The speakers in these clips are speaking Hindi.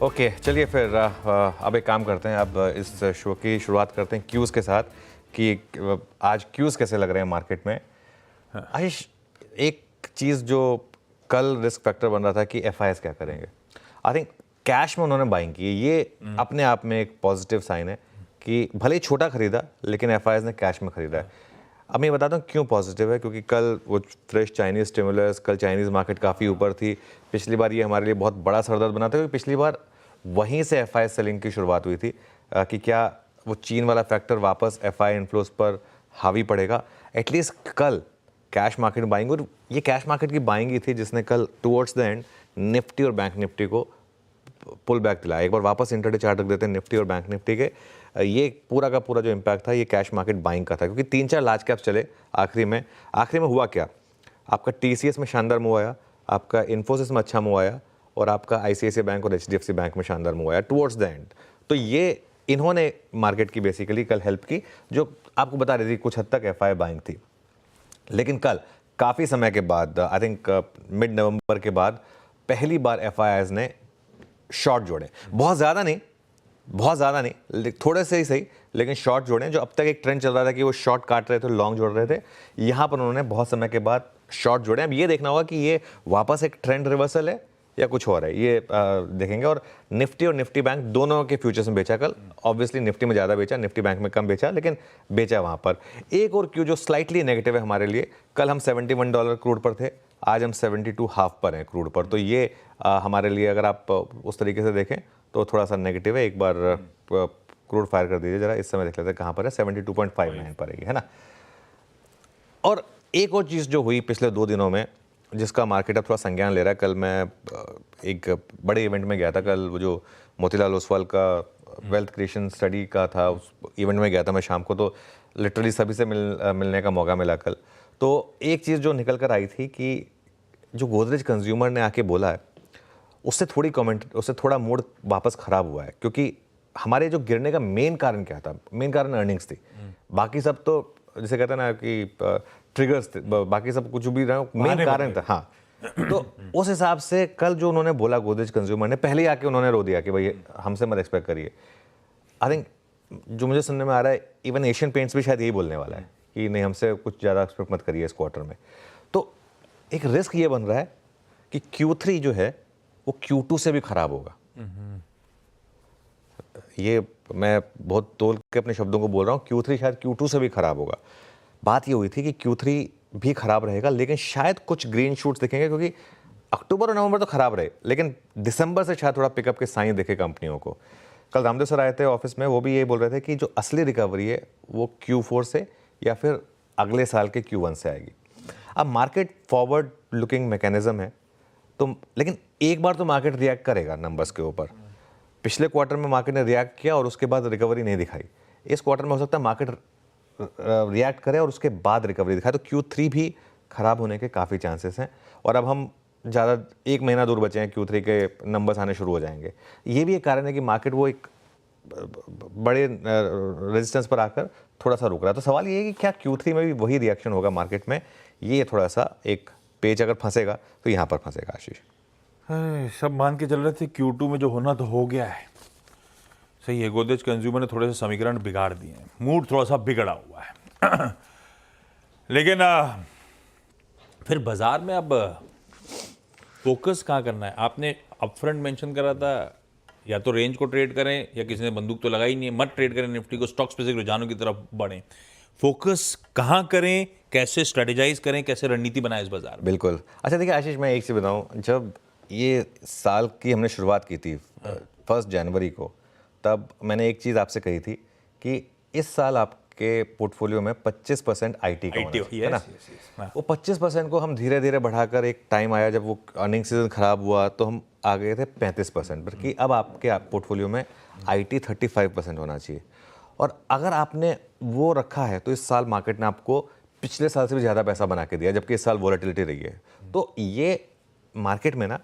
ओके चलिए फिर अब एक काम करते हैं। अब इस शो की शुरुआत करते हैं क्यूज़ के साथ कि आज क्यूज़ कैसे लग रहे हैं मार्केट में। आशीष, एक चीज़ जो कल रिस्क फैक्टर बन रहा था कि एफआईएस क्या करेंगे। आई थिंक कैश में उन्होंने बाइंग की, ये अपने आप में एक पॉजिटिव साइन है कि भले ही छोटा खरीदा लेकिन एफआईएस ने कैश में खरीदा है। अब मैं बताता हूँ क्यों पॉजिटिव है, क्योंकि कल वो फ्रेश चाइनीज़ स्टिमुलस, कल चाइनीज़ मार्केट काफ़ी ऊपर थी। पिछली बार ये हमारे लिए बहुत बड़ा सरदर्द बना था, क्योंकि पिछली बार वहीं से एफआईएस सेलिंग की शुरुआत हुई थी कि क्या वो चीन वाला फैक्टर वापस एफआई इन्फ्लोज पर हावी पड़ेगा। एटलीस्ट कल कैश मार्केट बाइंग, और ये कैश मार्केट की बाइंग ही थी जिसने कल टुवर्ड्स द एंड निफ्टी और बैंक निफ्टी को पुल बैक दिलाया। एक बार वापस इंटरडे चार्ट रख देते हैं निफ्टी और बैंक निफ्टी के, ये पूरा का पूरा जो इम्पैक्ट था ये कैश मार्केट बाइंग का था, क्योंकि 3-4 लार्ज कैप्स चले। आखिरी में हुआ क्या, आपका टीसीएस में शानदार मूव आया, आपका इन्फोसिस में अच्छा मूव आया, और आपका आईसीआईसीआई बैंक और एचडीएफसी बैंक में शानदार मूव आया टुवर्ड्स द एंड। तो ये इन्होंने मार्केट की बेसिकली कल हेल्प की, जो आपको बता रही थी कुछ हद तक एफआई बाइंग थी। लेकिन कल काफ़ी समय के बाद, आई थिंक मिड नवंबर के बाद पहली बार एफआईआईज ने शॉर्ट जोड़े। बहुत ज़्यादा नहीं, थोड़े से ही सही, लेकिन शॉर्ट जोड़े। जो अब तक एक ट्रेंड चल रहा था कि वो शॉर्ट काट रहे थे, लॉन्ग जोड़ रहे थे, यहाँ पर उन्होंने बहुत समय के बाद शॉर्ट जोड़े। अब ये देखना होगा कि ये वापस एक ट्रेंड रिवर्सल है या कुछ और है, ये देखेंगे। और निफ्टी और निफ्टी बैंक दोनों के फ्यूचर्स में बेचा कल। ऑब्वियसली निफ्टी में ज़्यादा बेचा, निफ्टी बैंक में कम बेचा, लेकिन बेचा वहाँ पर। एक और क्यू जो स्लाइटली नेगेटिव है हमारे लिए, कल हम $71 क्रूड पर थे, आज हम 72.5 पर हैं क्रूड पर। तो ये हमारे लिए अगर आप उस तरीके से देखें तो थोड़ा सा नेगेटिव है। एक बार क्रूड फायर कर दीजिए जरा, इस समय देख लेते हैं कहाँ पर है, 72.59 पर है ना। और एक और चीज़ जो हुई पिछले 2 दिनों में, जिसका मार्केट अब थोड़ा संज्ञान ले रहा है। कल मैं एक बड़े इवेंट में गया था, कल वो जो मोतीलाल ओसवाल का वेल्थ क्रिएशन स्टडी का था, उस इवेंट में गया था मैं शाम को। तो लिटरली सभी से मिलने का मौका मिला कल। तो एक चीज़ जो निकल कर आई थी कि जो गोदरेज कंज्यूमर ने आके बोला है, उससे थोड़ा मूड वापस ख़राब हुआ है। क्योंकि हमारे जो गिरने का मेन कारण क्या था, मेन कारण अर्निंग्स थी। बाकी सब तो जैसे कहते हैं ना कि ट्रिगर्स थे, बाकी सब कुछ भी रहा, मेन कारण था। हाँ, तो उस हिसाब से कल जो उन्होंने बोला गोदरेज कंज्यूमर ने, पहले ही आके उन्होंने रो दिया कि भाई हमसे मत एक्सपेक्ट करिए। आई थिंक जो मुझे सुनने में आ रहा है, इवन एशियन पेंट्स भी शायद यही बोलने वाला है कि नहीं, हमसे कुछ ज़्यादा एक्सपेक्ट मत करिए इस क्वार्टर में। तो एक रिस्क ये बन रहा है कि Q3 जो है वो Q2 से भी खराब होगा। ये मैं बहुत तोल के अपने शब्दों को बोल रहा हूँ, Q3 शायद Q2 से भी खराब होगा। बात ये हुई थी कि Q3 भी खराब रहेगा, लेकिन शायद कुछ ग्रीन शूट्स दिखेंगे, क्योंकि अक्टूबर और नवंबर तो खराब रहे, लेकिन दिसंबर से शायद थोड़ा पिकअप के साइन दिखे कंपनियों को। कल रामदेव सर आए थे ऑफिस में, वो भी ये बोल रहे थे कि जो असली रिकवरी है वो Q4 से या फिर अगले साल के Q1 से आएगी। अब मार्केट फॉरवर्ड लुकिंग मैकेनिज्म है, तो लेकिन एक बार तो मार्केट रिएक्ट करेगा नंबर्स के ऊपर। पिछले क्वार्टर में मार्केट ने रिएक्ट किया और उसके बाद रिकवरी नहीं दिखाई। इस क्वार्टर में हो सकता है मार्केट रिएक्ट करे और उसके बाद रिकवरी दिखाए, तो Q3 भी खराब होने के काफ़ी चांसेस हैं। और अब हम ज़्यादा 1 महीना दूर बचे हैं, Q3 के नंबर्स आने शुरू हो जाएंगे। ये भी एक कारण है कि मार्केट वो एक बड़े रेजिस्टेंस पर आकर थोड़ा सा रुक रहा है। तो सवाल ये है कि क्या Q3 में भी वही रिएक्शन होगा मार्केट में। ये थोड़ा सा एक पेज अगर फंसेगा तो यहाँ पर फंसेगा। आशीष, सब मान के चल रहे थे Q2 में जो होना तो हो गया है। सही है, गोदरेज कंज्यूमर ने थोड़े से समीकरण बिगाड़ दिए हैं, मूड थोड़ा सा बिगड़ा हुआ है। लेकिन फिर बाजार में अब फोकस कहाँ करना है? आपने अपफ्रंट मेंशन करा था, या तो रेंज को ट्रेड करें, या किसी ने बंदूक तो लगाई नहीं है, मत ट्रेड करें निफ्टी को, स्टॉक स्पेसिफिक रुझानों की तरफ बढ़ें। फोकस कहाँ करें, कैसे स्ट्रेटेजाइज करें, कैसे रणनीति बनाएं इस बाजार में? बिल्कुल। अच्छा देखिए आशीष, मैं एक चीज़ बताऊँ, जब ये साल की हमने शुरुआत की थी 1 जनवरी को, तब मैंने एक चीज़ आपसे कही थी कि इस साल आपके पोर्टफोलियो में 25% आईटी का होना चाहिए, है ना। वो 25% को हम धीरे धीरे बढ़ाकर, एक टाइम आया जब वो अर्निंग सीजन खराब हुआ तो हम आ गए थे 35% पर, कि अब आपके पोर्टफोलियो में आईटी 35% होना चाहिए। और अगर आपने वो रखा है तो इस साल मार्केट ने आपको पिछले साल से भी ज़्यादा पैसा बना के दिया, जबकि इस साल वॉलेटिलिटी रही है। तो ये मार्केट में ना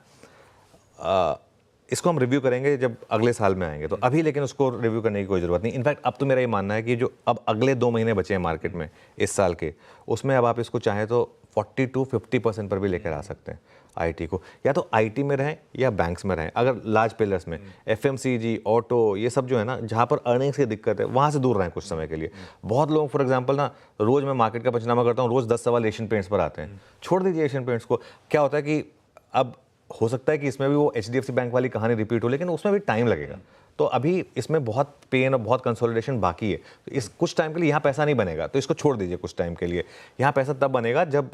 इसको हम रिव्यू करेंगे जब अगले साल में आएंगे, तो अभी लेकिन उसको रिव्यू करने की कोई ज़रूरत नहीं। इनफैक्ट अब तो मेरा ये मानना है कि जो अब अगले 2 महीने बचे हैं मार्केट में इस साल के, उसमें अब आप इसको चाहें तो 40 to 50% पर भी लेकर आ सकते हैं। आईटी को, या तो आईटी में रहें या बैंक्स में रहें। अगर लार्ज पिलर्स में एफएमसीजी, ऑटो, ये सब जो है ना, जहाँ पर अर्निंग्स की दिक्कत है, वहाँ से दूर रहें कुछ समय के लिए। बहुत लोग फॉर एग्जांपल ना, रोज़ मैं मार्केट का पंचनामा करता हूँ, रोज़ 10 सवाल एशियन पेंट्स पर आते हैं। छोड़ दीजिए एशियन पेंट्स को। क्या होता है कि अब हो सकता है कि इसमें भी वो HDFC बैंक वाली कहानी रिपीट हो, लेकिन उसमें भी टाइम लगेगा। तो अभी इसमें बहुत पेन और बहुत कंसोलिडेशन बाकी है। तो इस कुछ टाइम के लिए यहाँ पैसा नहीं बनेगा, तो इसको छोड़ दीजिए कुछ टाइम के लिए। यहाँ पैसा तब बनेगा जब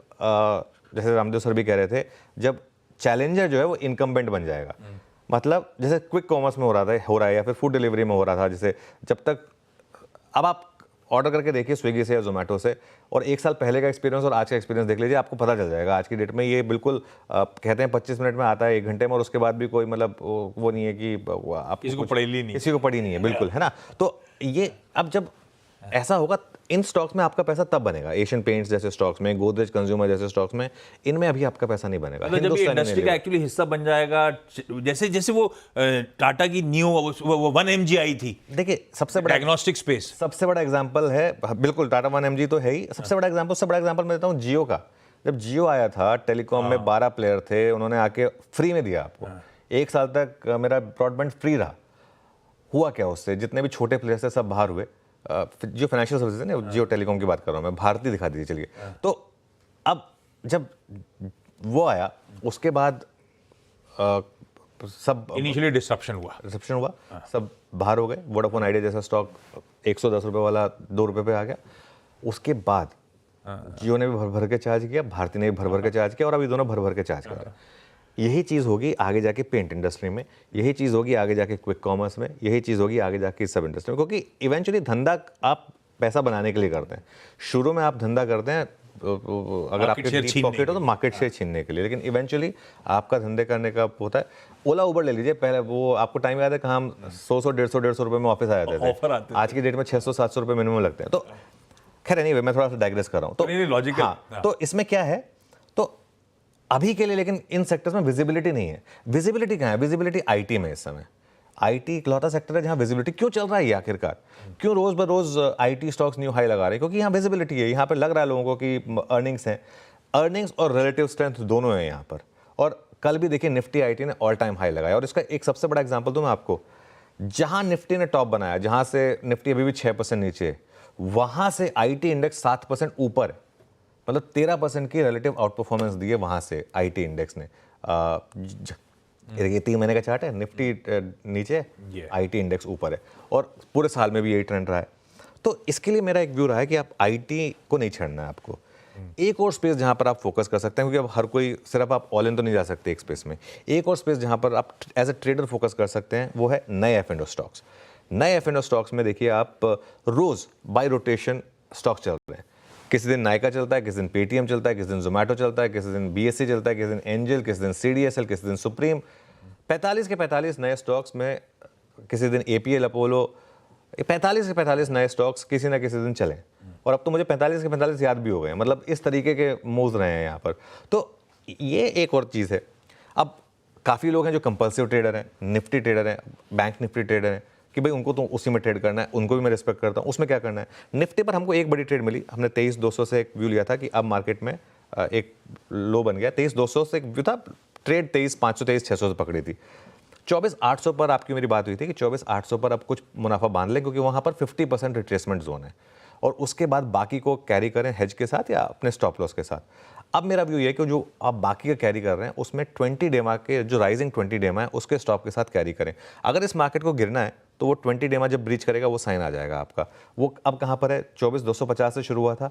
जैसे रामदेव सर भी कह रहे थे, जब चैलेंजर जो है वो इनकम्बेंट बन जाएगा। मतलब जैसे क्विक कॉमर्स में हो रहा है या फिर फूड डिलीवरी में हो रहा था, जैसे जब तक अब आप ऑर्डर करके देखिए स्विगी से या जोमेटो से, और 1 साल पहले का एक्सपीरियंस और आज का एक्सपीरियंस देख लीजिए, आपको पता चल जाएगा। आज की डेट में ये बिल्कुल कहते हैं 25 मिनट में आता है, 1 घंटे में, और उसके बाद भी कोई मतलब वो नहीं है कि आप किसी को पड़ी नहीं, किसी को पड़ी नहीं है, बिल्कुल, है ना। तो ये अब जब ऐसा होगा, इन स्टॉक्स में आपका पैसा तब बनेगा। एशियन पेंट्स जैसे स्टॉक्स में, गोदरेज कंज्यूमर जैसे स्टॉक्स में, इनमें अभी आपका पैसा नहीं बनेगा। मतलब जब ये इंडस्ट्री का एक्चुअली हिस्सा बन जाएगा, जैसे जैसे वो टाटा की न्यू 1mg आई थी, देखिए सबसे बड़ा डायग्नोस्टिक स्पेस, सबसे बड़ा एग्जांपल है, बिल्कुल टाटा 1mg तो है ही। सबसे बड़ा एग्जांपल मैं देता हूँ जियो का। जब जियो आया था, टेलीकॉम में 12 प्लेयर थे, उन्होंने आके फ्री में दिया आपको। 1 साल तक मेरा ब्रॉडबैंड फ्री रहा। हुआ क्या उससे, जितने भी छोटे प्लेयर्स थे सब बाहर हुए। जो फाइनेंशियल सर्विसेज है ना, जियो टेलीकॉम की बात कर रहा हूँ मैं, भारती दिखा दीजिए चलिए। तो अब जब वो आया, उसके बाद सब इनिशियली डिस्ट्रप्शन हुआ, सब बाहर हो गए। वोडाफोन आइडिया जैसा स्टॉक 110 रुपये वाला 2 रुपये पे आ गया। उसके बाद जियो ने भी भर भर के चार्ज किया, भारती ने भी भर भर के चार्ज किया, और अभी दोनों भर भर के चार्ज कर रहे हैं। यही चीज़ होगी आगे जाके पेंट इंडस्ट्री में, यही चीज़ होगी आगे जाके क्विक कॉमर्स में, यही चीज़ होगी आगे जाके इस सब इंडस्ट्री में। क्योंकि इवेंचुअली धंधा आप पैसा बनाने के लिए करते हैं। शुरू में आप धंधा करते हैं अगर आपके डीप पॉकेट हो तो मार्केट शेयर छीनने के लिए, लेकिन इवेंचुअली आपका धंधे करने का होता है। ओला उबर ले लीजिए, पहले वो आपको टाइम याद है कहाँ हम 100-150 रुपये में ऑफिस आ जाते थे, आज की डेट में 600-700 रुपये मिनिमम लगते हैं। तो खैर एनीवे, मैं थोड़ा सा डाइग्रेस कर रहा हूँ। तो लॉजिकल, हाँ, तो इसमें क्या है, तो अभी के लिए लेकिन इन सेक्टर्स में विजिबिलिटी नहीं है। विजिबिलिटी कहाँ है? विजिबिलिटी आईटी में इस समय। आईटी इकलौता सेक्टर है जहां विजिबिलिटी क्यों चल रहा है ये आखिरकार, क्यों रोज ब रोज आईटी स्टॉक्स न्यू हाई लगा रहे हैं? क्योंकि यहाँ विजिबिलिटी है, यहाँ पर लग रहा है लोगों को कि अर्निंग्स हैं। अर्निंग्स और रिलेटिव स्ट्रेंथ दोनों हैं यहाँ पर। और कल भी देखिए निफ्टी आईटी ने ऑल टाइम हाई लगाया, और इसका एक सबसे बड़ा एग्जांपल दूं मैं आपको। जहां निफ्टी ने टॉप बनाया, जहां से निफ्टी अभी भी 6% नीचे है, वहां से आईटी इंडेक्स 7% ऊपर है। मतलब 13% की रिलेटिव आउट परफॉर्मेंस दी है वहां से आईटी इंडेक्स ने। ये 3 महीने का चार्ट है, निफ्टी नीचे है, आईटी इंडेक्स ऊपर है, और पूरे साल में भी यही ट्रेंड रहा है। तो इसके लिए मेरा एक व्यू रहा है कि आप आईटी को नहीं छेड़ना है आपको। एक और स्पेस जहां पर आप फोकस कर सकते हैं, क्योंकि अब हर कोई सिर्फ आप ऑल इन तो नहीं जा सकते एक स्पेस में। एक और स्पेस जहां पर आप एज ए ट्रेडर फोकस कर सकते हैं वो है नए F&O स्टॉक्स। नए F&O स्टॉक्स में देखिए आप रोज बाय रोटेशन स्टॉक चल रहे हैं। किसी दिन नायका चलता है, किसी दिन पेटीएम चलता है, किसी दिन जोमेटो चलता है, किसी दिन BSE चलता है, किसी दिन एंजल, किसी दिन CDSL, किसी दिन सुप्रीम। 45 के 45 नए स्टॉक्स में, किसी दिन APL, अपोलो, 45 के 45 नए स्टॉक्स किसी ना किसी दिन चले। और अब तो मुझे 45 के 45 याद भी हो गए, मतलब इस तरीके के मूव्स रहे हैं यहाँ पर। तो ये एक और चीज़ है। अब काफ़ी लोग हैं जो कंपल्सिव ट्रेडर हैं, निफ्टी ट्रेडर हैं, बैंक निफ्टी ट्रेडर हैं, कि भाई उनको तो उसी में ट्रेड करना है, उनको भी मैं रिस्पेक्ट करता हूँ। उसमें क्या करना है? निफ्टी पर हमको एक बड़ी ट्रेड मिली, हमने 23,200 से एक व्यू लिया था कि अब मार्केट में एक लो बन गया। 23,200 से एक व्यू था, ट्रेड 23,500 23,600 से पकड़ी थी। 24,800 पर आपकी मेरी बात हुई थी कि 24,800 पर अब कुछ मुनाफा बांध लें, क्योंकि वहाँ पर 50% रिट्रेसमेंट जोन है, और उसके बाद बाकी को कैरी करें हेज के साथ या अपने स्टॉप लॉस के साथ। अब मेरा व्यू ये है कि जो आप बाकी का कैरी कर रहे हैं उसमें 20 डेमा के जो राइजिंग 20 डेमा है उसके स्टॉप के साथ कैरी करें। अगर इस मार्केट को गिरना है तो वो 20 डेमा जब ब्रीच करेगा वो साइन आ जाएगा आपका। वो अब कहाँ पर है? 24,250 से शुरू हुआ था,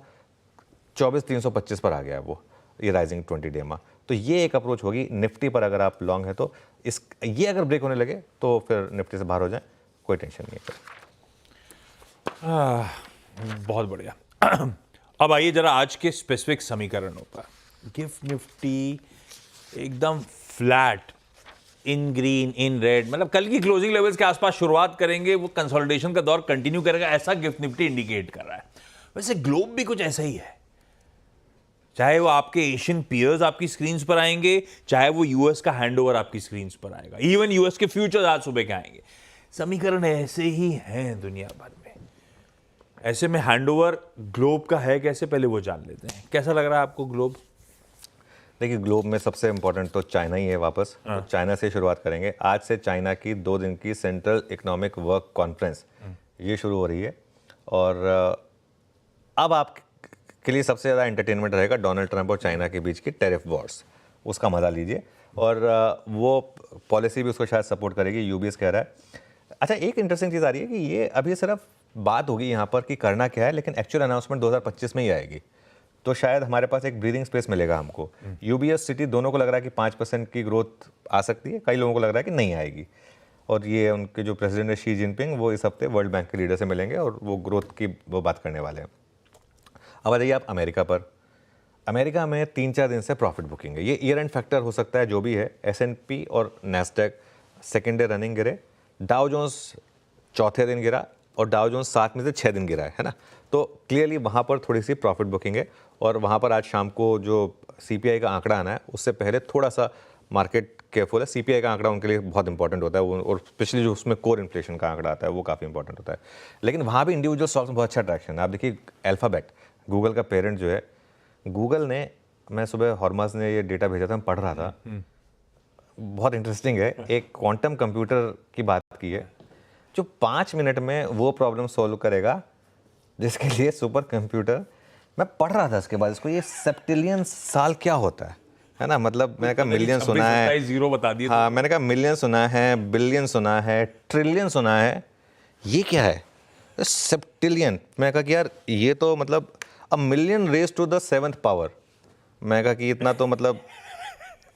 24,325 पर आ गया है वो, ये राइजिंग 20 डेमा। तो ये एक अप्रोच होगी निफ्टी पर। अगर आप लॉन्ग है तो ये अगर ब्रेक होने लगे तो फिर निफ्टी से बाहर हो जाए, कोई टेंशन नहीं है। बहुत बढ़िया। अब आइए जरा आज के स्पेसिफिक समीकरणों पर। गिफ्ट निफ्टी एकदम flat, in green, in red, मतलब कल की क्लोजिंग लेवल्स के आसपास शुरुआत करेंगे, वो कंसोलिडेशन का दौर कंटिन्यू करेगा, ऐसा गिफ्ट निफ्टी इंडिकेट कर रहा है। वैसे ग्लोब भी कुछ ऐसा ही है, चाहे वो आपके एशियन पियर्स आपकी स्क्रीन पर आएंगे, चाहे वो यूएस का हैंडओवर आपकी स्क्रीन पर आएगा, इवन यूएस के फ्यूचर्स आज सुबह के आएंगे। समीकरण ऐसे ही हैं दुनिया भर में। ऐसे में हैंडओवर ग्लोब का है कैसे, पहले वो जान लेते हैं। कैसा लग रहा है आपको ग्लोब? देखिए ग्लोब में सबसे इम्पोर्टेंट तो चाइना ही है वापस। तो चाइना से शुरुआत करेंगे। आज से चाइना की 2 दिन की सेंट्रल इकोनॉमिक वर्क कॉन्फ्रेंस ये शुरू हो रही है और अब आपके लिए सबसे ज़्यादा एंटरटेनमेंट रहेगा डोनाल्ड ट्रंप और चाइना के बीच की टैरिफ वॉर्स, उसका मज़ा लीजिए। और वो पॉलिसी भी उसको शायद सपोर्ट करेगी, यूबीएस कह रहा है। अच्छा, एक इंटरेस्टिंग चीज़ आ रही है कि ये अभी सिर्फ बात होगी यहाँ पर कि करना क्या है, लेकिन एक्चुअल अनाउंसमेंट 2025 में ही आएगी। तो शायद हमारे पास एक ब्रीदिंग स्पेस मिलेगा हमको। यूबीएस सिटी दोनों को लग रहा है कि 5% की ग्रोथ आ सकती है, कई लोगों को लग रहा है कि नहीं आएगी। और ये उनके जो प्रेसिडेंट है शी जिनपिंग, वो इस हफ्ते वर्ल्ड बैंक के लीडर से मिलेंगे और वो ग्रोथ की वो बात करने वाले हैं। अब आ जाइए आप अमेरिका पर। अमेरिका में 3-4 दिन से प्रॉफिट बुकिंग है। ये ईयर एंड फैक्टर हो सकता है जो भी है। S&P और नैस्डैक सेकेंड डे रनिंग गिरे, डाउ जोन्स चौथे दिन गिरा और डाउ जोन्स 7 में से 6 दिन गिरा है ना। तो क्लियरली वहाँ पर थोड़ी सी प्रॉफिट बुकिंग है। और वहाँ पर आज शाम को जो CPI का आंकड़ा आना है उससे पहले थोड़ा सा मार्केट केयरफुल है। CPI का आंकड़ा उनके लिए बहुत इंपॉर्टेंट होता है, और स्पेशली जो उसमें कोर इन्फ्लेशन का आंकड़ा आता है वो काफ़ी इंपॉर्टेंट होता है। लेकिन वहाँ भी इंडिविजुअल स्टॉक्स में बहुत अच्छा ट्रैक्शन है। आप देखिए अल्फाबेट, गूगल का पेरेंट जो है, गूगल ने, मैं सुबह हॉर्मस ने ये डेटा भेजा था, मैं पढ़ रहा था, बहुत इंटरेस्टिंग है। एक क्वांटम कंप्यूटर की बात की है जो 5 मिनट में वो प्रॉब्लम सॉल्व करेगा जिसके लिए सुपर कंप्यूटर, मैं पढ़ रहा था इसके बाद इसको, ये सेप्टिलियन साल क्या होता है ना। मतलब मैंने कहा मिलियन सुना है, जीरो बता दिए। हाँ मैंने कहा मिलियन सुना है, बिलियन सुना है, ट्रिलियन सुना है, ये क्या है सेप्टिलियन। मैंने कहा कि यार ये तो मतलब a million raise to the 7th power. मैं कहा कि इतना तो मतलब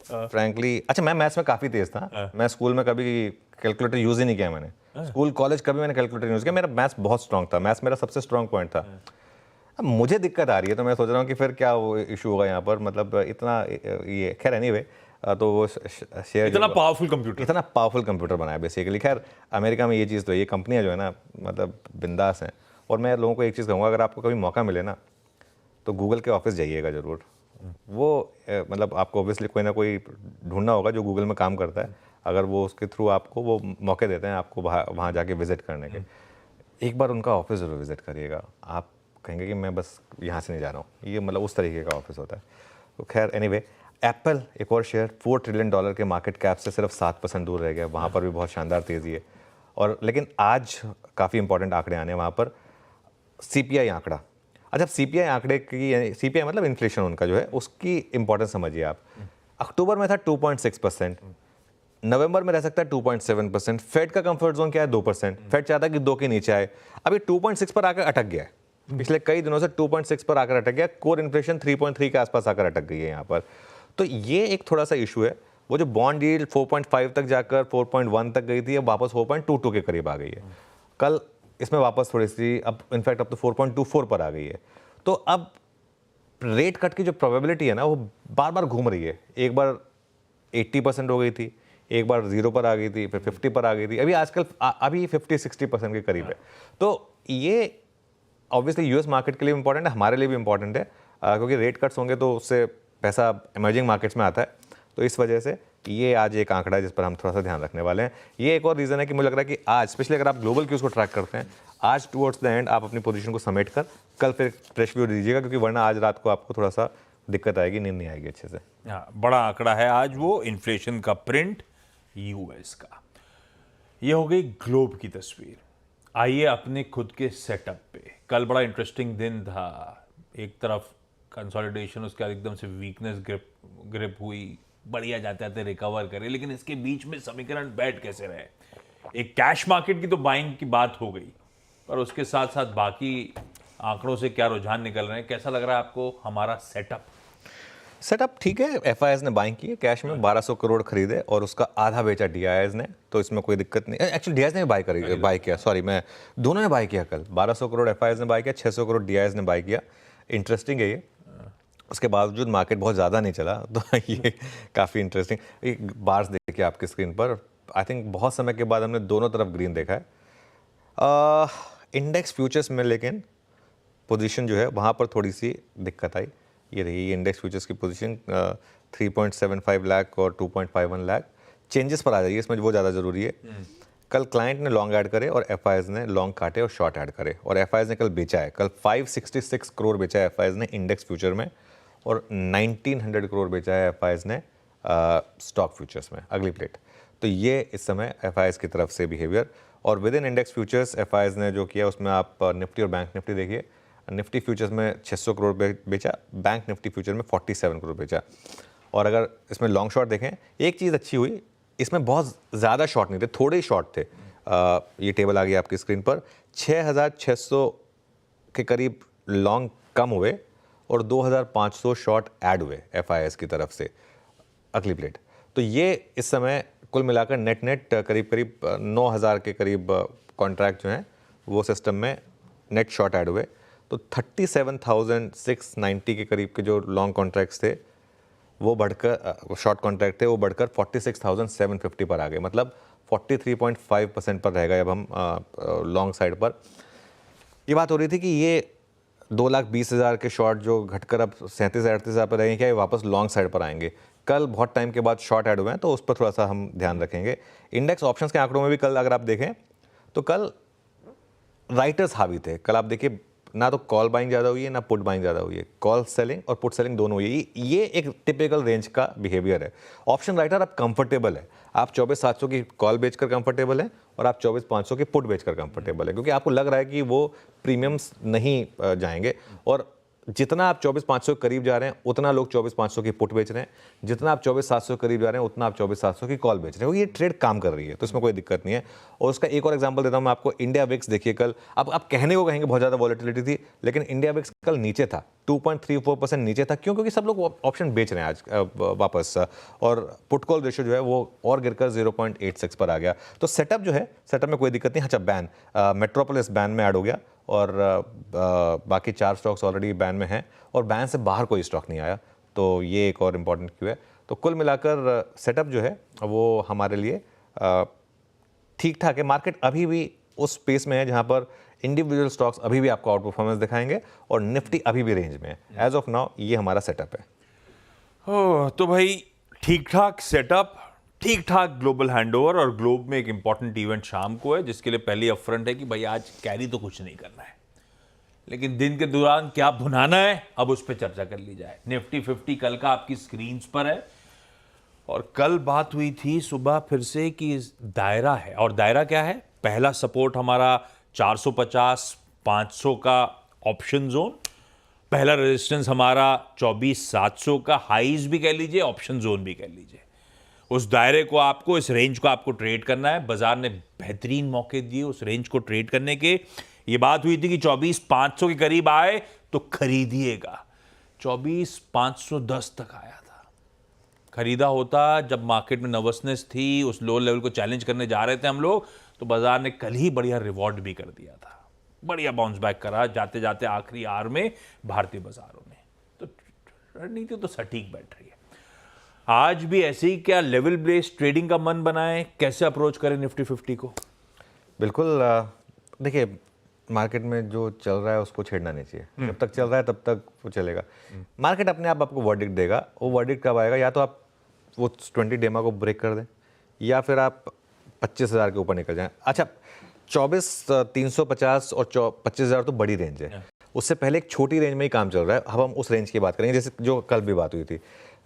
फ्रैंकली, अच्छा मैं मैथ्स में काफ़ी तेज था। मैं स्कूल में कभी कैलकुलेटर यूज़ ही नहीं किया मैंने, स्कूल कॉलेज कभी मैंने कैलकुलेटर यूज़ किया। मेरा मैथ्स बहुत स्ट्रांग था, मैथ्स मेरा सबसे स्ट्रांग पॉइंट था। अब मुझे दिक्कत आ रही है तो मैं सोच रहा हूँ कि फिर क्या वो इशू होगा यहाँ पर, मतलब इतना ये, खैर एनीवे तो वो शेयर इतना पावरफुल कंप्यूटर बनाया बेसिकली। खैर अमेरिका में ये चीज़ तो, ये कंपनियाँ जो है ना मतलब बिंदास हैं। और मैं लोगों को एक चीज़ कहूँगा, अगर आपको कभी मौका मिले ना तो गूगल के ऑफिस जाइएगा ज़रूर। वो मतलब आपको ऑब्वियसली कोई ना कोई ढूंढना होगा जो गूगल में काम करता है, अगर वो उसके थ्रू आपको वो मौके देते हैं आपको वहाँ जाके विज़िट करने के। एक बार उनका ऑफिस ज़रूर विज़िट करिएगा, आप कहेंगे कि मैं बस यहाँ से नहीं जा रहा हूँ। ये मतलब उस तरीके का ऑफिस होता है। तो खैर एनीवे, एप्पल एक और शेयर $4 ट्रिलियन के मार्केट कैप से सिर्फ 7% दूर रह गया। वहाँ पर भी बहुत शानदार तेज़ी है। और लेकिन आज काफ़ी इंपॉर्टेंट आंकड़े आने हैं वहाँ पर। CPI आंकड़ा, अच्छा CPI आंकड़े की, CPI मतलब इन्फ्लेशन उनका जो है, उसकी इंपॉर्टेंस समझिए आप। अक्टूबर में था 2.6%, नवंबर में रह सकता है 2.7%। फेड का कंफर्ट जोन क्या है 2%। फेड चाहता है कि 2 के नीचे आए, अभी 2.6 पर आकर अटक गया है। पिछले कई दिनों से 2.6 पर आकर अटक गया। कोर इन्फ्लेशन 3.3 के आसपास आकर अटक गई है यहाँ पर। तो ये एक थोड़ा सा इशू है। वो जो बॉन्ड यील्ड 4.5 तक जाकर 4.1 तक गई थी, अब वापस 4.22 के करीब आ गई है। कल इसमें वापस थोड़ी सी, अब इनफैक्ट अब तो 4.24 पर आ गई है। तो अब रेट कट की जो प्रोबेबिलिटी है ना वो बार बार घूम रही है। एक बार 80% हो गई थी, एक बार 0 पर आ गई थी, फिर 50 पर आ गई थी, अभी आजकल अभी 50-60% के करीब है। तो ये ऑब्वियसली यूएस मार्केट के लिए इंपॉर्टेंट है, हमारे लिए भी इंपॉर्टेंट है, क्योंकि रेट कट्स होंगे तो उससे पैसा इमर्जिंग मार्केट्स में आता है। तो इस वजह से ये आज एक आंकड़ा है जिस पर हम थोड़ा सा ध्यान रखने वाले हैं। ये एक और रीज़न है कि मुझे लग रहा है कि आज स्पेशली अगर आप ग्लोबल क्यूज़ को ट्रैक करते हैं, आज टुवर्ड्स द एंड आप अपनी पोजीशन को समेट कर कल फिर फ्रेश व्यू दीजिएगा, क्योंकि वरना आज रात को आपको थोड़ा सा दिक्कत आएगी, नींद नहीं आएगी अच्छे से। हाँ, बड़ा आंकड़ा है आज वो इन्फ्लेशन का प्रिंट यूएस का। ये हो गई ग्लोब की तस्वीर। आइए अपने खुद के सेटअप पे। कल बड़ा इंटरेस्टिंग दिन था। एक तरफ कंसोलिडेशन, उसके बाद एकदम से वीकनेस ग्रिप हुई, बढ़िया जाते जाते रिकवर करे, लेकिन इसके बीच में समीकरण बैठ कैसे रहे। एक कैश मार्केट की तो बाइंग की बात हो गई, पर उसके साथ साथ बाकी आंकड़ों से क्या रुझान निकल रहे हैं, कैसा लग रहा है आपको हमारा सेटअप? ठीक है। FIs ने बाइंग की, कैश में 1200 करोड़ खरीदे और उसका आधा बेचा DIs ने, तो इसमें कोई दिक्कत नहीं। एक्चुअली DIs ने भी बाई किया, सॉरी मैं दोनों ने बाई किया कल। 1200 करोड़ FIs ने बाई किया, 600 करोड़ DIs ने बाई किया। इंटरेस्टिंग है ये। उसके बावजूद मार्केट बहुत ज़्यादा नहीं चला, तो ये काफ़ी इंटरेस्टिंग। एक बार्स देखिए आपकी स्क्रीन पर, आई थिंक बहुत समय के बाद हमने दोनों तरफ ग्रीन देखा है। इंडेक्स फ्यूचर्स में लेकिन पोजीशन जो है वहाँ पर थोड़ी सी दिक्कत आई। ये रही इंडेक्स फ्यूचर्स की पोजीशन, 3.75 लाख और 2.51 लाख। चेंजेस पर आ जाइए, इसमें वो ज़्यादा ज़रूरी है। कल क्लाइंट ने लॉन्ग ऐड करे और FIs ने लॉन्ग काटे और शॉर्ट ऐड करे, और FIs ने कल बेचा है। कल 566 करोड़ बेचा है FIs ने इंडेक्स फ्यूचर में, और 1900 करोड़ बेचा है एफआईज ने स्टॉक फ्यूचर्स में अगली प्लेट। तो ये इस समय एफआईज की तरफ से बिहेवियर। और with in index futures FIIs ने जो किया उसमें आप निफ्टी और बैंक निफ्टी देखिए। निफ्टी फ्यूचर्स में 600 करोड़ बेचा, बैंक निफ्टी फ्यूचर में 47 करोड़ बेचा। और अगर इसमें लॉन्ग शॉट देखें, एक चीज़ अच्छी हुई, इसमें बहुत ज़्यादा शॉट नहीं थे, थोड़े ही शॉट थे। ये टेबल आ गया आपकी स्क्रीन पर, 6600 के करीब लॉन्ग कम हुए और 2500 शॉर्ट ऐड हुए एफआईएस की तरफ से अगली प्लेट। तो ये इस समय कुल मिलाकर नेट करीब 9000 के करीब कॉन्ट्रैक्ट जो हैं वो सिस्टम में नेट शॉर्ट ऐड हुए। तो 37,690 के करीब के जो लॉन्ग कॉन्ट्रैक्ट्स थे वो बढ़कर, शॉर्ट कॉन्ट्रैक्ट थे वो बढ़कर 46,750 पर आ गए, मतलब 43.5% पर रहेगा अब हम लॉन्ग साइड पर। ये बात हो रही थी कि ये 2,20,000 के शॉर्ट जो घटकर अब 37,000-38,000 पर रहेंगे, क्या ये वापस लॉन्ग साइड पर आएंगे? कल बहुत टाइम के बाद शॉर्ट ऐड हुए हैं तो उस पर थोड़ा सा हम ध्यान रखेंगे। इंडेक्स ऑप्शंस के आंकड़ों में भी कल अगर आप देखें तो कल राइटर्स हावी थे। कल आप देखिए ना तो कॉल बाइंग ज़्यादा हुई है ना पुट बाइंग ज़्यादा हुई है, कॉल सेलिंग और पुट सेलिंग दोनों हुई है। ये एक टिपिकल रेंज का बिहेवियर है। ऑप्शन राइटर आप कंफर्टेबल है, आप 24,700 की कॉल बेचकर कंफर्टेबल है और आप 24,500 की पुट बेचकर कंफर्टेबल है, क्योंकि आपको लग रहा है कि वो प्रीमियम्स नहीं जाएंगे। और जितना आप 24,500 के करीब जा रहे हैं उतना लोग 24,500 की पुट बेच रहे हैं, जितना आप 24,700 के करीब जा रहे हैं उतना आप 24,700 की कॉल बेच रहे हैं। ये ट्रेड काम कर रही है तो इसमें कोई दिक्कत नहीं है। और उसका एक और एग्जांपल देता हूं मैं आपको, इंडिया विक्स देखिए कल, अब आप कहने को कहेंगे बहुत ज़्यादा वॉलेटिलिटी थी, लेकिन इंडिया विक्स कल नीचे था, 2.34% नीचे था। क्यों? क्योंकि सब लोग ऑप्शन बेच रहे हैं आज वापस, और पुट कॉल रेशियो जो है वो और गिरकर 0.86 पर आ गया। तो सेटअप जो है, सेटअप में कोई दिक्कत नहीं। अच्छा, बैन मेट्रोपोलिस बैन में ऐड हो गया और बाकी 4 स्टॉक्स ऑलरेडी बैन में हैं और बैन से बाहर कोई स्टॉक नहीं आया, तो ये एक और इम्पॉर्टेंट क्यू है। तो कुल मिलाकर सेटअप जो है वो हमारे लिए ठीक ठाक है। मार्केट अभी भी उस स्पेस में है जहां पर इंडिविजुअल स्टॉक्स अभी भी आपको आउट परफॉर्मेंस दिखाएंगे और निफ्टी अभी भी रेंज में है। एज ऑफ नाउ ये हमारा सेटअप है। तो भाई ठीक ठाक सेटअप, ठीक ठाक ग्लोबल हैंडओवर, और ग्लोब में एक इंपॉर्टेंट इवेंट शाम को है जिसके लिए पहली अपफ्रंट है कि भाई आज कैरी तो कुछ नहीं करना है, लेकिन दिन के दौरान क्या भुनाना है अब उस पर चर्चा कर ली जाए। निफ्टी 50 कल का आपकी स्क्रीन पर है और कल बात हुई थी सुबह फिर से कि दायरा है, और दायरा क्या है? पहला सपोर्ट हमारा 450-500 का ऑप्शन जोन, पहला रेजिस्टेंस हमारा 24,700 का हाईज भी कह लीजिए, ऑप्शन जोन भी कह लीजिए। उस दायरे को आपको, इस रेंज को आपको ट्रेड करना है। बाजार ने बेहतरीन मौके दिए उस रेंज को ट्रेड करने के। ये बात हुई थी कि 24,500 के करीब आए तो खरीदिएगा। 24,510 तक आया था, खरीदा होता जब मार्केट में नर्वसनेस थी, उस लो लेवल को चैलेंज करने जा रहे थे हम लोग, तो बाजार ने कल ही बढ़िया रिवॉर्ड भी कर दिया था, बढ़िया बाउंस बैक करा जाते जाते आखिरी आवर में भारतीय बाजारों में। तो रणनीति तो सटीक बैठ रही है। आज भी ऐसे ही क्या लेवल बेस्ड ट्रेडिंग का मन बनाएं, कैसे अप्रोच करें निफ्टी 50 को? बिल्कुल, देखिए मार्केट में जो चल रहा है उसको छेड़ना नहीं चाहिए। जब तक चल रहा है तब तक वो चलेगा। मार्केट अपने आप आपको वर्डिक्ट देगा। वो वर्डिक्ट कब आएगा? या तो आप वो 20 डेमा को ब्रेक कर दें या फिर आप 25,000 के ऊपर निकल जाएं। अच्छा, 24,350 और 25,000 तो बड़ी रेंज है। उससे पहले एक छोटी रेंज में ही काम चल रहा है। अब हम उस रेंज की बात करेंगे जैसे जो कल भी बात हुई थी।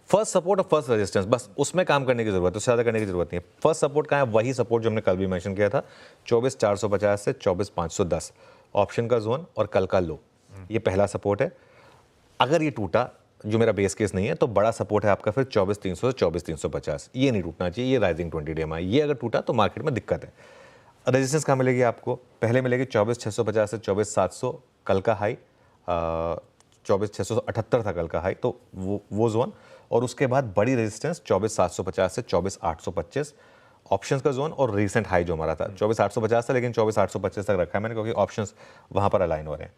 फर्स्ट सपोर्ट और फर्स्ट रेजिस्टेंस, बस उसमें काम करने की जरूरत है, उससे ज़्यादा करने की जरूरत नहीं है। फर्स्ट सपोर्ट कहाँ है? वही सपोर्ट जो हमने कल भी मेंशन किया था, 24,450 से 24,510 ऑप्शन का जोन और कल का लो, ये पहला सपोर्ट है। अगर ये टूटा, जो मेरा बेस केस नहीं है, तो बड़ा सपोर्ट है आपका फिर 24,300 से 24,350। ये नहीं टूटना चाहिए, ये राइजिंग 20 डे में। ये अगर टूटा तो मार्केट में दिक्कत है। रेजिस्टेंस कहाँ मिलेगी आपको? पहले मिलेगी 24,650 से 24,700, कल का हाई 24,678 था कल का हाई, तो वो जोन। और उसके बाद बड़ी रेजिस्टेंस 24,750 से 24,825 ऑप्शंस का जोन, और रीसेंट हाई जो हमारा था 24,850 था, लेकिन 24,825 तक रखा है मैंने, क्योंकि ऑप्शंस वहाँ पर अलाइन हो रहे हैं।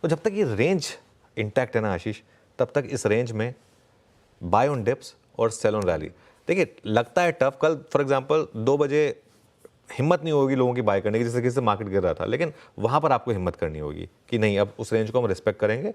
तो जब तक ये रेंज इंटैक्ट है ना आशीष, तब तक इस रेंज में बाय ऑन डिप्स और सेल ऑन रैली। देखिए लगता है टफ। कल फॉर एग्जांपल 2 बजे हिम्मत नहीं होगी लोगों की बाय करने की, जैसे कि मार्केट गिर रहा था, लेकिन वहाँ पर आपको हिम्मत करनी होगी कि नहीं, अब उस रेंज को हम रिस्पेक्ट करेंगे।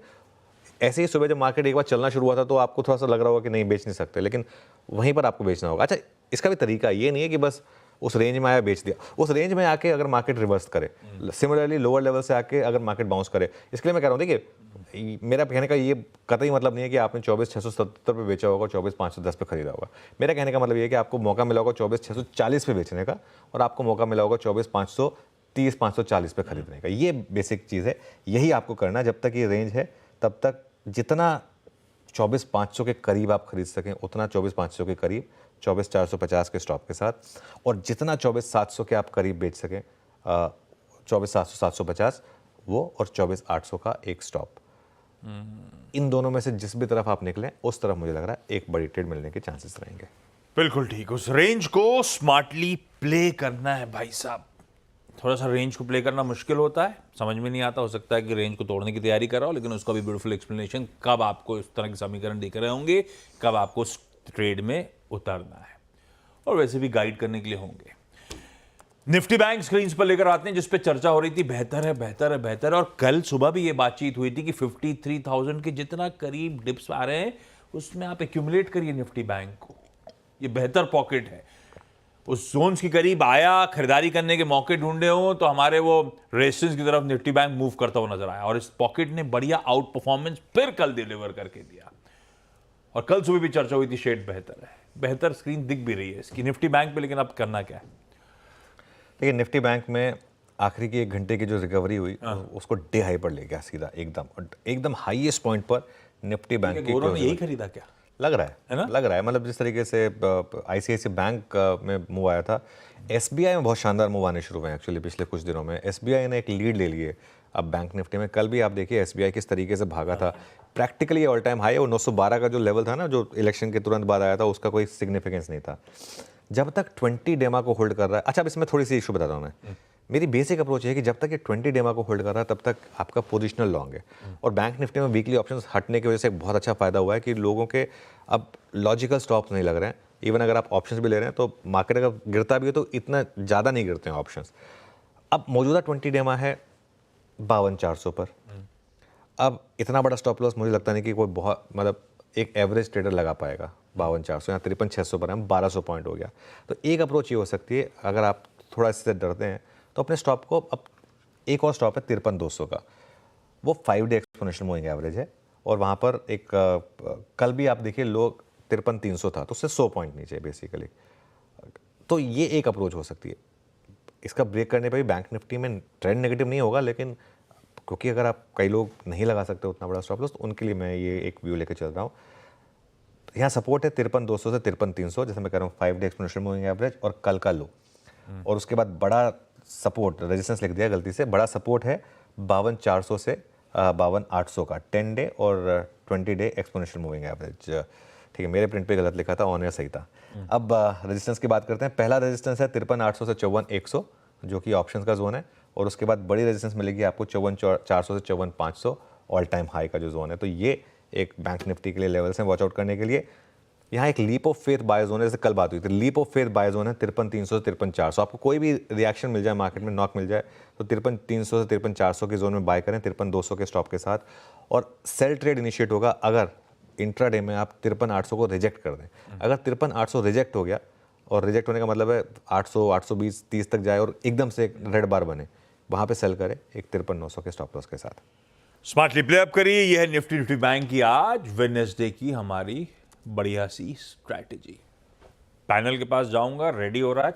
ऐसे ही सुबह जब मार्केट एक बार चलना शुरू हुआ था तो आपको थोड़ा सा लग रहा होगा कि नहीं बेच नहीं सकते, लेकिन वहीं पर आपको बेचना होगा। अच्छा, इसका भी तरीका ये नहीं है कि बस उस रेंज में आया बेच दिया, उस रेंज में आके अगर मार्केट रिवर्स करे, सिमिलरली लोअर लेवल से आके अगर मार्केट बाउंस करे, इसके लिए मैं कह रहा हूँ देखिए मेरा कहने का ये कतई मतलब नहीं है कि आपने 24,670 पे बेचा होगा, 24,510 पे खरीदा होगा। मेरा कहने का मतलब ये है कि आपको मौका मिला होगा 24,640 पे बेचने का, और आपको मौका मिला होगा 24,530 540 पे खरीदने का। ये बेसिक चीज़ है, यही आपको करना है। जब तक ये रेंज है तब तक जितना 24,500 के करीब आप खरीद सकें उतना 24,500 के करीब 24,450 के स्टॉप के साथ, और जितना 24,700 के आप करीब बेच सकें 24,700 750 वो, और 24,800 का एक स्टॉप। इन दोनों में से जिस भी तरफ आप निकलें उस तरफ मुझे लग रहा है एक बड़ी ट्रेड मिलने के चांसेस रहेंगे। बिल्कुल ठीक, उस रेंज को स्मार्टली प्ले करना है भाई साहब। थोड़ा सा रेंज को प्ले करना मुश्किल होता है, समझ में नहीं आता, हो सकता है कि रेंज को तोड़ने की तैयारी कर रहा हो, लेकिन उसका भी ब्यूटीफुल एक्सप्लेनेशन, कब आपको इस तरह के समीकरण दिख रहे होंगे, कब आपको उस ट्रेड में उतरना है, और वैसे भी गाइड करने के लिए होंगे। निफ्टी बैंक स्क्रीन पर लेकर आते हैं, जिसपे चर्चा हो रही थी बेहतर है बेहतर है बेहतर है, और कल सुबह भी ये बातचीत हुई थी कि 53,000 के जितना करीब डिप्स आ रहे हैं उसमें आप एक्यूमुलेट करिए निफ्टी बैंक को, ये बेहतर पॉकेट है। उस जोन्स के करीब आया, खरीदारी करने के मौके ढूंढे हो तो हमारे वो रेजिस्टेंस की तरफ निफ्टी बैंक मूव करता हुआ नजर आया, और इस पॉकेट ने बढ़िया आउट परफॉर्मेंस फिर कल डिलीवर करके दिया। और कल सुबह भी चर्चा हुई थी शेड बेहतर है, बेहतर स्क्रीन दिख भी रही है इसकी निफ्टी बैंक पे, लेकिन अब करना क्या है? देखिए निफ्टी बैंक में आखिरी की 1 घंटे की जो रिकवरी हुई उसको डे हाई पर ले गया सीधा एकदम हाईएस्ट पॉइंट पर निफ्टी बैंक की गौरव ने यही खरीदा क्या? लग रहा है ना? लग रहा है, मतलब जिस तरीके से आईसीआईसीआई बैंक में मूव आया था, एसबीआई में बहुत शानदार मूव आने शुरू हुए हैं एक्चुअली पिछले कुछ दिनों में। एसबीआई ने एक लीड ले ली है अब बैंक निफ्टी में। कल भी आप देखिए एसबीआई किस तरीके से भागा था, प्रैक्टिकली ऑल टाइम हाई, और 912 का जो लेवल था ना जो इलेक्शन के तुरंत बाद आया था, उसका कोई सिग्निफिकेंस नहीं था जब तक 20 डेमा को होल्ड कर रहा है। अच्छा, अब इसमें थोड़ी सी इशू बताता हूँ मैं। मेरी बेसिक अप्रोच है कि जब तक ये 20 डेमा को होल्ड कर रहा है तब तक आपका पोजिशनल लॉन्ग है, और बैंक निफ्टी में वीकली ऑप्शंस हटने की वजह से एक बहुत अच्छा फायदा हुआ है कि लोगों के अब लॉजिकल स्टॉप्स नहीं लग रहे हैं। इवन अगर आप ऑप्शंस भी ले रहे हैं तो मार्केट अगर गिरता भी है तो इतना ज़्यादा नहीं गिरते हैं ऑप्शंस। अब मौजूदा 20 डेमा है 52,400 पर। अब इतना बड़ा स्टॉप लॉस मुझे लगता नहीं कि कोई बहुत, मतलब एक एवरेज ट्रेडर लगा पाएगा 52,400 या 53,600 पर हम 1200 पॉइंट हो गया। तो एक अप्रोच ये हो सकती है, अगर आप थोड़ा इससे डरते हैं तो अपने स्टॉप को, अब एक और स्टॉप है 53,200 का, वो 5 डे एक्सपोनेंशियल मूविंग एवरेज है, और वहाँ पर एक कल भी आप देखिए लो 53,300 था, तो उससे 100 पॉइंट नीचे बेसिकली। तो ये एक अप्रोच हो सकती है। इसका ब्रेक करने पर भी बैंक निफ्टी में ट्रेंड नेगेटिव नहीं होगा, लेकिन क्योंकि अगर आप, कई लोग नहीं लगा सकते उतना बड़ा स्टॉप लॉस, तो उनके लिए मैं ये एक व्यू लेकर चल रहा हूँ। यहाँ सपोर्ट है 53,200 से 53,300, जैसे मैं कह रहा हूँ 5 डे एक्सपोनेंशियल मूविंग एवरेज, और कल का लो, और उसके बाद बड़ा सपोर्ट, रेजिस्टेंस लिख दिया गलती से, बड़ा सपोर्ट है 52,400 से 52,800 का 10 डे और 20 डे एक्सपोनेंशियल मूविंग एवरेज। ठीक है, मेरे प्रिंट पे गलत लिखा था, ऑन एयर सही था। अब रेजिस्टेंस की बात करते हैं। पहला रेजिस्टेंस है 53,800 से 54,100 जो कि ऑप्शंस का जोन है, और उसके बाद बड़ी रेजिस्टेंस मिलेगी आपको 54,400 से 54,500 ऑल टाइम हाई का जो जोन है। तो ये एक बैंक निफ्टी के लिए लेवल्स हैं वॉच आउट करने के लिए। यहाँ एक leap of faith by zone है, जैसे कल बात हुई थी, leap of faith by zone है 53,300 से 53,400। आपको कोई भी रिएक्शन मिल जाए मार्केट में, नॉक मिल जाए, तो 53,300 से 53,400 के जोन में बाय करें 53,200 के स्टॉप के साथ, और सेल ट्रेड इनिशिएट होगा अगर इंट्राडे में आप 53,800 को रिजेक्ट कर दें। अगर 53,800 रिजेक्ट हो गया, और रिजेक्ट होने का मतलब है 800 820 30 तक जाए और एकदम से एक रेड बार बने, वहाँ पे सेल करें एक 53,900 के स्टॉप लॉस के साथ। स्मार्टली प्ले अप करिए। यह है निफ्टी बैंक की आज वेडनेसडे की हमारी बढ़िया सी स्ट्रैटेजी। पैनल के पास जाऊंगा, रेडी हो रहा है।